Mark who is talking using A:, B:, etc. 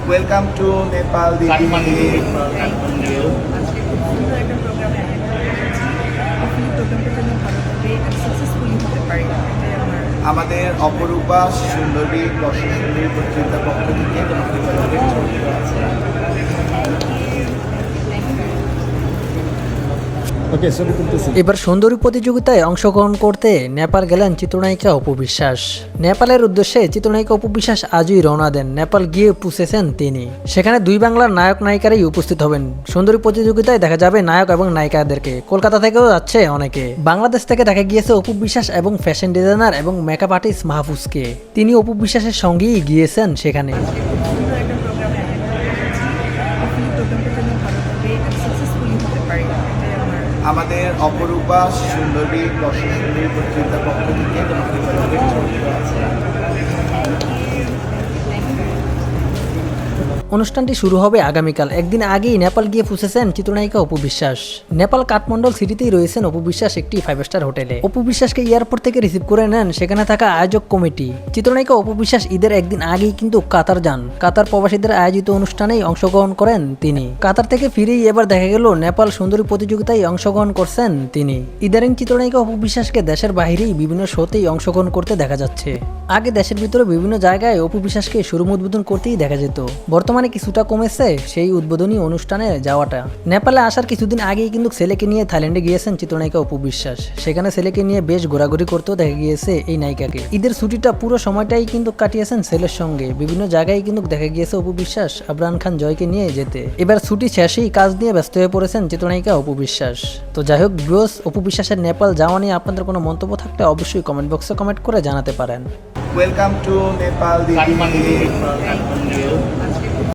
A: Welcome to Nepal দিদি।
B: আজকে খুব সুন্দর একটা প্রোগ্রামে আমি এসেছি। হোপফুলি প্রোগ্রামটা যেন ভালোভাবে সাকসেসফুলি হতে পারে, এটাই আমার।
A: আমাদের অপরূপা সুন্দরী দর্শক সুন্দরী পত্রিকার পক্ষ থেকে
C: এবার সুন্দরী প্রতিযোগিতায় অংশগ্রহণ করতে নেপাল গেলেন চিত্রনায়িকা অপু বিশ্বাস। নেপালের উদ্দেশ্যে চিত্রনায়িকা অপু বিশ্বাস আজই রওনা দেন। নেপাল গিয়ে পৌঁছেছেন তিনি। সেখানে দুই বাংলার নায়ক নায়িকারাই উপস্থিত হবেন। সুন্দরী প্রতিযোগিতায় দেখা যাবে নায়ক এবং নায়িকাদেরকে। কলকাতা থেকেও যাচ্ছে অনেকে। বাংলাদেশ থেকে দেখা গিয়েছে অপু বিশ্বাস এবং ফ্যাশন ডিজাইনার এবং মেকআপ আর্টিস্ট মাহফুজকে। তিনি অপু বিশ্বাসের সঙ্গেই গিয়েছেন সেখানে।
B: আজকে খুব সুন্দর একটা প্রোগ্রামে আমি এসেছি। হোপফুলি প্রোগ্রামটা যেন ভালোভাবে সাকসেসফুলি হতে পারে, এটাই আমার।
A: আমাদের অপরূপা সুন্দরী দর্শক সুন্দরী পত্রিকার পক্ষ থেকে
C: অনুষ্ঠানটি শুরু হবে আগামীকাল। একদিন আগেই নেপাল গিয়ে পৌঁছেছেন চিত্রনায়িকা অপু বিশ্বাস। নেপাল কাঠমান্ডু সিটিতেই রয়েছেন অপু বিশ্বাস একটি 5 স্টার হোটেলে। অপু বিশ্বাসকে এয়ারপোর্ট থেকে রিসিভ করে নেন সেখানে থাকা আয়োজক কমিটি। চিত্রনায়িকা অপু বিশ্বাস ঈদের একদিন আগেই কিন্তু কাতার যান। কাতার প্রবাসীদের আয়োজিত অনুষ্ঠানেই অংশগ্রহণ করেন তিনি। কাতার থেকে ফিরেই এবার দেখা গেল নেপাল সুন্দরী প্রতিযোগিতায় অংশগ্রহণ করছেন তিনি। ইদানিং চিত্রনায়িকা অপু বিশ্বাসকে দেশের বাইরেই বিভিন্ন শোতেই অংশগ্রহণ করতে দেখা যাচ্ছে। আগে দেশের ভিতরে বিভিন্ন জায়গায় অপু বিশ্বাসকে শোরুম উদ্বোধন করতেই দেখা যেত। বর্তমানে কিছুটা কমেছে সেই উদ্বোধনী অনুষ্ঠানে যাওয়াটা। নেপালে আসার কিছুদিন আগেই কিন্তু ছেলেকে নিয়ে থাইল্যান্ডে গিয়েছেন চিত্রনায়িকা অপু বিশ্বাস। সেখানে ছেলেকে নিয়ে বেশ ঘোরাঘুরি করতেও দেখা গিয়েছে এই নায়িকাকে। ঈদের ছুটিটা পুরো সময়টাই কিন্তু কাটিয়েছেন ছেলের সঙ্গে। বিভিন্ন জায়গায় কিন্তু দেখা গিয়েছে অপু বিশ্বাস আবরান খান জয়কে নিয়ে যেতে। এবার ছুটি শেষেই কাজ নিয়ে ব্যস্ত হয়ে পড়েছেন চিত্রনায়িকা অপু বিশ্বাস। তো যাই হোক ভিউয়ার্স, অপু বিশ্বাসের নেপাল যাওয়া নিয়ে আপনাদের কোনো মন্তব্য থাকলে অবশ্যই কমেন্ট বক্সে কমেন্ট করে জানাতে পারেন।
A: ওয়েলকাম টু নেপাল দিদি।